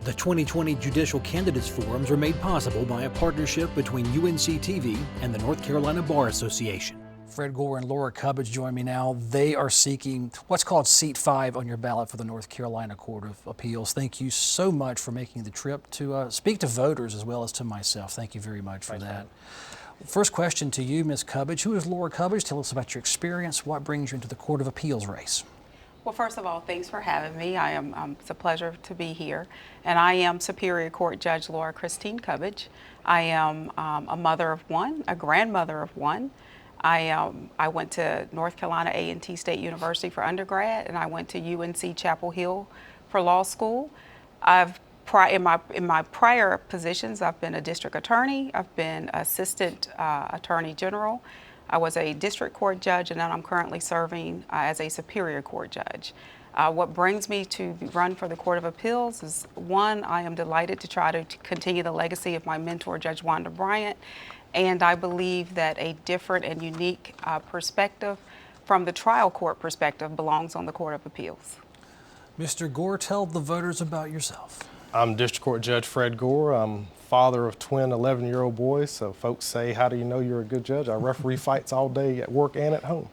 The 2020 Judicial Candidates Forums are made possible by a partnership between UNC-TV and the North Carolina Bar Association. Fred Gore and Lora Cubbage join me now. They are seeking what's called Seat 5 on your ballot for the North Carolina Court of Appeals. Thank you so much for making the trip to speak to voters as well as to myself. Thank you very much for that. First question to you, Ms. Cubbage. Who is Lora Cubbage? Tell us about your experience. What brings you into the Court of Appeals race? Well, first of all, thanks for having me. It's a pleasure to be here. And I am Superior Court Judge Lora Christine Cubbage. I am a mother of one, a grandmother of one. I went to North Carolina A&T State University for undergrad, and I went to UNC Chapel Hill for law school. In my prior positions, I've been a district attorney, I've been assistant attorney general, I was a district court judge, and then I'm currently serving as a superior court judge. What brings me to run for the Court of Appeals is, one, I am delighted to try to continue the legacy of my mentor, Judge Wanda Bryant, and I believe that a different and unique perspective from the trial court perspective belongs on the Court of Appeals. Mr. Gore, tell the voters about yourself. I'm District Court Judge Fred Gore. I'm father of twin 11-year-old boys, so folks say, how do you know you're a good judge? I referee fights all day at work and at home.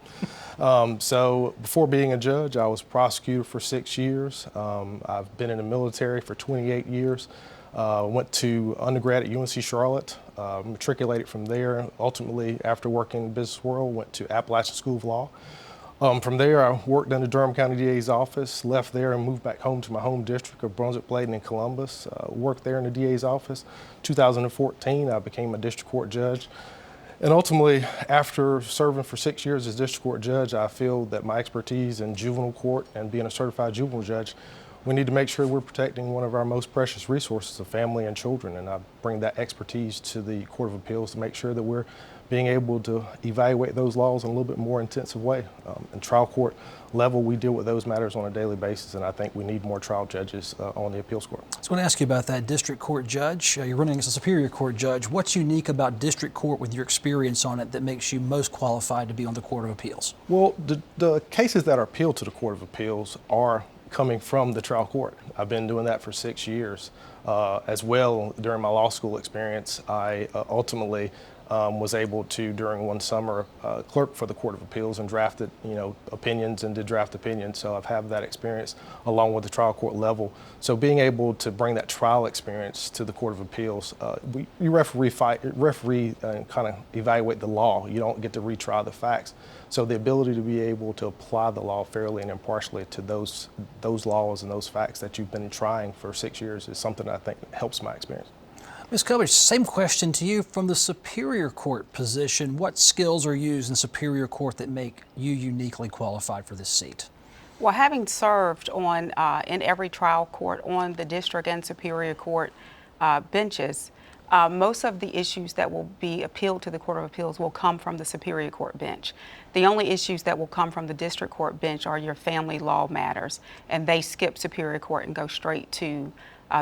So before being a judge, I was prosecutor for 6 years. I've been in the military for 28 years. Went to undergrad at UNC Charlotte, matriculated from there. Ultimately, after working in the business world, went to Appalachian School of Law. From there, I worked in the Durham County DA's office, left there and moved back home to my home district of Brunswick-Bladen in Columbus. Worked there in the DA's office. 2014, I became a district court judge. And ultimately, after serving for 6 years as district court judge, I feel that my expertise in juvenile court and being a certified juvenile judge, we need to make sure we're protecting one of our most precious resources of family and children. And I bring that expertise to the Court of Appeals to make sure that we're being able to evaluate those laws in a little bit more intensive way. In trial court level, we deal with those matters on a daily basis, and I think we need more trial judges on the appeals court. So I want to ask you about that. District court judge, you're running as a superior court judge. What's unique about district court with your experience on it that makes you most qualified to be on the Court of Appeals? Well, the cases that are appealed to the Court of Appeals are coming from the trial court. I've been doing that for 6 years. As well, during my law school experience, I ultimately was able to, during one summer, clerk for the Court of Appeals and drafted, opinions and did draft opinions. So I've had that experience along with the trial court level. So being able to bring that trial experience to the Court of Appeals, you referee and kind of evaluate the law. You don't get to retry the facts. So the ability to be able to apply the law fairly and impartially to those laws and those facts that you've been trying for 6 years is something I think helps my experience. Ms. Cubbage, same question to you. From the Superior Court position, what skills are used in Superior Court that make you uniquely qualified for this seat? Well, having served on in every trial court on the District and Superior Court benches, most of the issues that will be appealed to the Court of Appeals will come from the Superior Court bench. The only issues that will come from the District Court bench are your family law matters, and they skip Superior Court and go straight to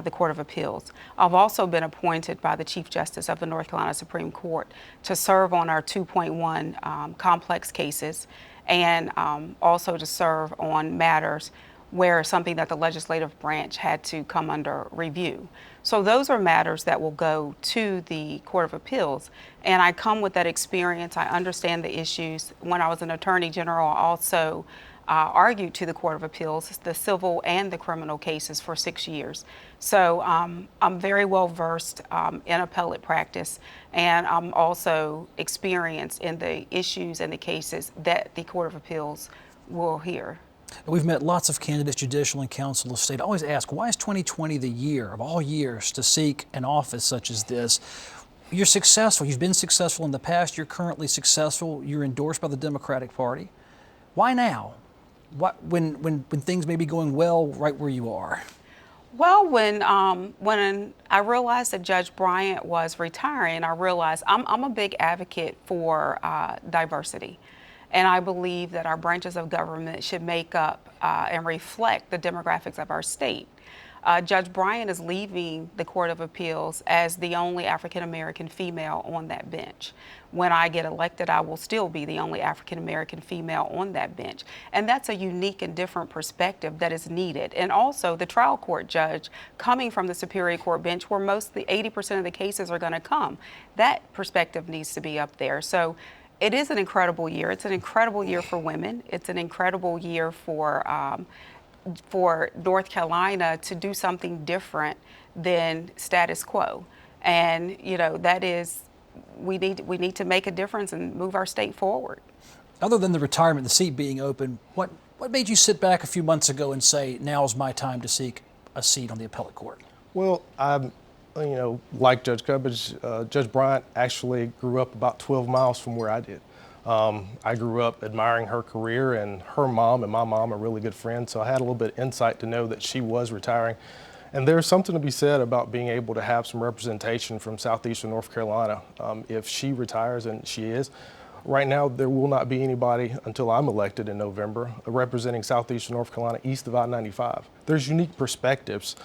the Court of Appeals. I've also been appointed by the Chief Justice of the North Carolina Supreme Court to serve on our 2.1 complex cases, and also to serve on matters where something that the legislative branch had to come under review. So those are matters that will go to the Court of Appeals, and I come with that experience. I understand the issues. When I was an Attorney General, I also argued to the Court of Appeals the civil and the criminal cases for 6 years. So I'm very well versed in appellate practice, and I'm also experienced in the issues and the cases that the Court of Appeals will hear. We've met lots of candidates, judicial and counsel of state. I always ask, why is 2020 the year of all years to seek an office such as this? You're successful. You've been successful in the past. You're currently successful. You're endorsed by the Democratic Party. Why now? When things may be going well right where you are? Well, when I realized that Judge Bryant was retiring, I realized I'm a big advocate for diversity. And I believe that our branches of government should make up and reflect the demographics of our state. Judge Bryant is leaving the Court of Appeals as the only African-American female on that bench. When I get elected, I will still be the only African-American female on that bench. And that's a unique and different perspective that is needed. And also the trial court judge coming from the Superior Court bench where mostly 80% of the cases are going to come. That perspective needs to be up there. So it is an incredible year. It's an incredible year for women. It's an incredible year for North Carolina to do something different than status quo. And, you know, that is, we need to make a difference and move our state forward. Other than the retirement, the seat being open, what made you sit back a few months ago and say, now's my time to seek a seat on the appellate court? Well, like Judge Cubbage, Judge Bryant actually grew up about 12 miles from where I did. I grew up admiring her career, and her mom and my mom are really good friends, so I had a little bit of insight to know that she was retiring. And there's something to be said about being able to have some representation from southeastern North Carolina. If she retires, and she is, right now there will not be anybody until I'm elected in November representing southeastern North Carolina east of I-95. There's unique perspectives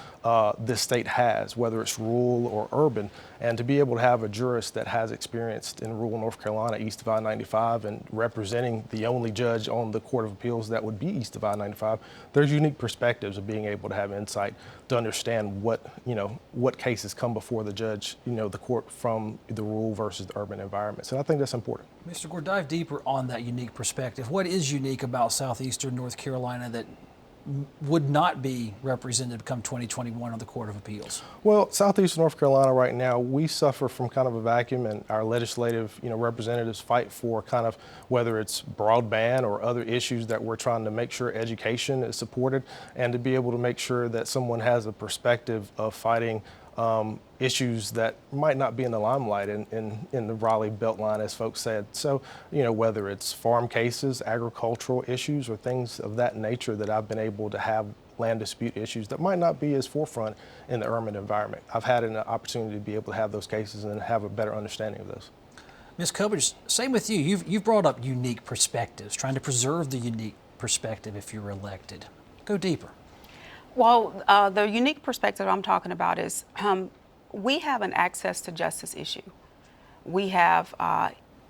this state has, whether it's rural or urban, and to be able to have a jurist that has experience in rural North Carolina east of I-95 and representing the only judge on the Court of Appeals that would be east of I-95, there's unique perspectives of being able to have insight to understand what cases come before the judge, the court from the rural versus the urban environments. And I think that's important. Mr. Gore, dive deeper on that unique perspective. What is unique about southeastern North Carolina that would not be represented come 2021 on the Court of Appeals? Well, southeastern North Carolina right now, we suffer from kind of a vacuum, and our legislative representatives fight for kind of whether it's broadband or other issues that we're trying to make sure education is supported, and to be able to make sure that someone has a perspective of fighting issues that might not be in the limelight in the Raleigh Beltline, as folks said. So, whether it's farm cases, agricultural issues, or things of that nature, that I've been able to have land dispute issues that might not be as forefront in the urban environment. I've had an opportunity to be able to have those cases and have a better understanding of those. Ms. Cubbage, same with you. You've brought up unique perspectives, trying to preserve the unique perspective if you're elected. Go deeper. Well, the unique perspective I'm talking about is we have an access to justice issue. We have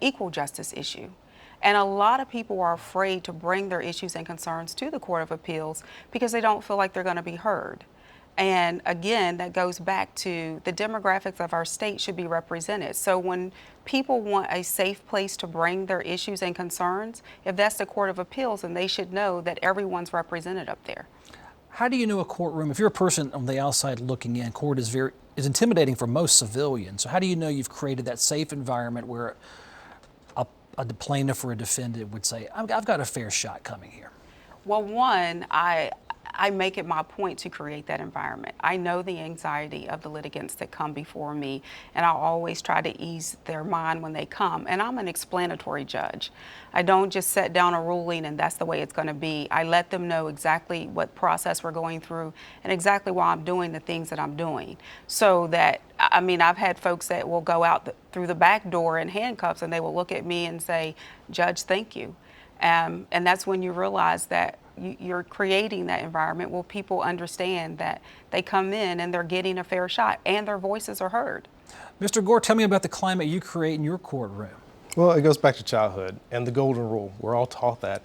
equal justice issue. And a lot of people are afraid to bring their issues and concerns to the Court of Appeals because they don't feel like they're going to be heard. And again, that goes back to the demographics of our state should be represented. So when people want a safe place to bring their issues and concerns, if that's the Court of Appeals, then they should know that everyone's represented up there. How do you know a courtroom? If you're a person on the outside looking in, court is intimidating for most civilians. So how do you know you've created that safe environment where a plaintiff or a defendant would say, I've got a fair shot coming here? Well, one, I make it my point to create that environment. I know the anxiety of the litigants that come before me, and I'll always try to ease their mind when they come. And I'm an explanatory judge. I don't just set down a ruling and that's the way it's going to be. I let them know exactly what process we're going through and exactly why I'm doing the things that I'm doing. So that, I mean, I've had folks that will go out through the back door in handcuffs and they will look at me and say, Judge, thank you. And that's when you realize that you're creating that environment where people understand that they come in and they're getting a fair shot and their voices are heard. Mr. Gore, tell me about the climate you create in your courtroom. Well, it goes back to childhood and the golden rule. We're all taught that.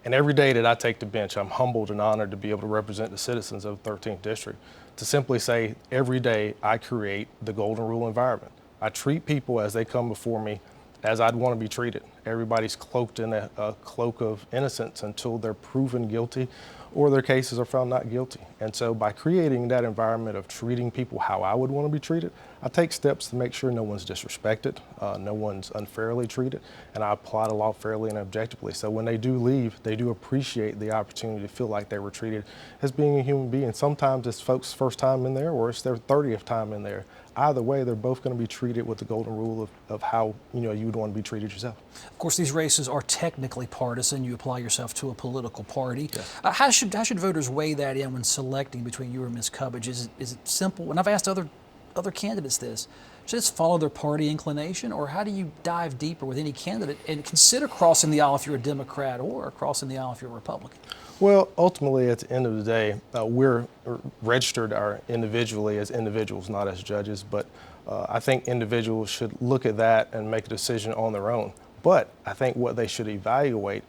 And every day that I take the bench, I'm humbled and honored to be able to represent the citizens of the 13th District. To simply say, every day I create the golden rule environment. I treat people as they come before me as I'd want to be treated. Everybody's cloaked in a cloak of innocence until they're proven guilty or their cases are found not guilty. And so by creating that environment of treating people how I would want to be treated, I take steps to make sure no one's disrespected, no one's unfairly treated, and I apply the law fairly and objectively. So when they do leave, they do appreciate the opportunity to feel like they were treated as being a human being. Sometimes it's folks' first time in there or it's their 30th time in there. Either way, they're both going to be treated with the golden rule of how you would want to be treated yourself. Of course, these races are technically partisan. You apply yourself to a political party. Yes. How should voters weigh that in when selecting between you or Ms. Cubbage? Is it simple? And I've asked other candidates this. Should it follow their party inclination, or how do you dive deeper with any candidate and consider crossing the aisle if you're a Democrat or crossing the aisle if you're a Republican? Well, ultimately, at the end of the day, we're registered individually as individuals, not as judges. But I think individuals should look at that and make a decision on their own. But I think what they should evaluate,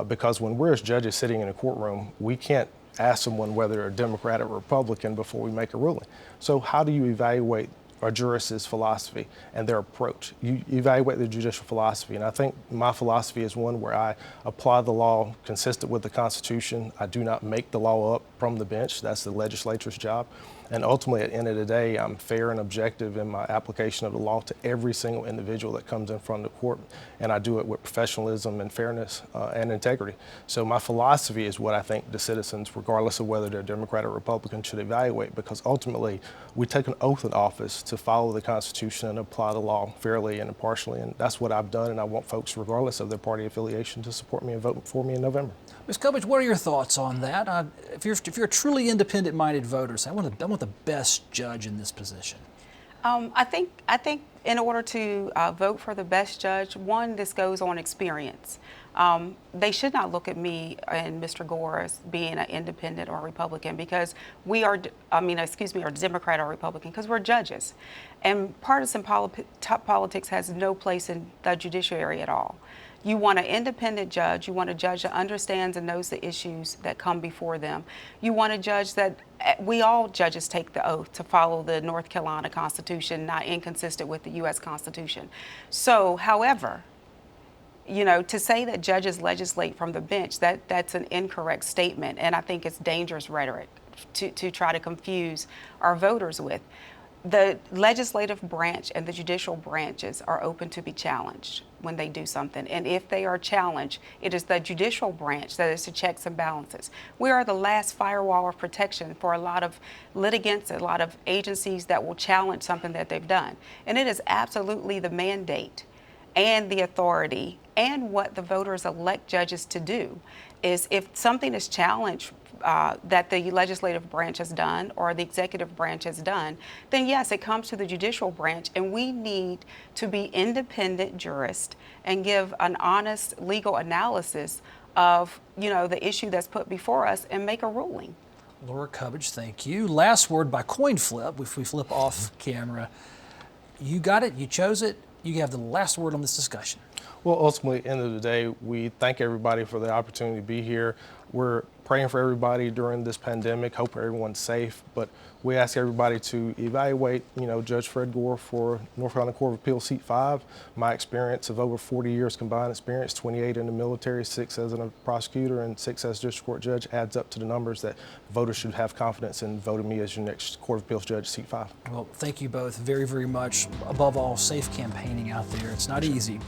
because when we're as judges sitting in a courtroom, we can't ask someone whether they're a Democrat or Republican before we make a ruling. So how do you evaluate a jurist's philosophy and their approach? You evaluate the judicial philosophy, and I think my philosophy is one where I apply the law consistent with the Constitution. I do not make the law up from the bench. That's the legislature's job. And ultimately, at the end of the day, I'm fair and objective in my application of the law to every single individual that comes in front of the court, and I do it with professionalism and fairness and integrity. So my philosophy is what I think the citizens, regardless of whether they're Democrat or Republican, should evaluate, because ultimately we take an oath of office to follow the Constitution and apply the law fairly and impartially, and that's what I've done, and I want folks, regardless of their party affiliation, to support me and vote for me in November. Ms. Cubbage, what are your thoughts on that? If you're a truly independent-minded voter, say, I want the best judge in this position. I think in order to vote for the best judge, one, this goes on experience. They should not look at me and Mr. Gore as being an independent or Republican, because we are, or Democrat or Republican, because we're judges. And partisan politics has no place in the judiciary at all. You want an independent judge. You want a judge that understands and knows the issues that come before them. You want a judge that, we all judges take the oath to follow the North Carolina Constitution, not inconsistent with the U.S. Constitution. So, however, to say that judges legislate from the bench, that's an incorrect statement, and I think it's dangerous rhetoric to try to confuse our voters with. The legislative branch and the judicial branches are open to be challenged when they do something. And if they are challenged, it is the judicial branch that is the checks and balances. We are the last firewall of protection for a lot of litigants, a lot of agencies that will challenge something that they've done. And it is absolutely the mandate and the authority and what the voters elect judges to do is, if something is challenged that the legislative branch has done or the executive branch has done, then yes, it comes to the judicial branch, and we need to be independent jurists and give an honest legal analysis of the issue that's put before us and make a ruling. Lora Cubbage, thank you. Last word by coin flip, if we flip off camera. You got it, you chose it, you have the last word on this discussion. Well, ultimately, at the end of the day, we thank everybody for the opportunity to be here. We're praying for everybody during this pandemic, hope everyone's safe, but we ask everybody to evaluate, Judge Fred Gore for North Carolina Court of Appeals Seat 5. My experience of over 40 years combined experience, 28 in the military, 6 as a prosecutor, and 6 as district court judge, adds up to the numbers that voters should have confidence in voting me as your next Court of Appeals judge, Seat 5. Well, thank you both very, very much. Above all, safe campaigning out there. It's not easy.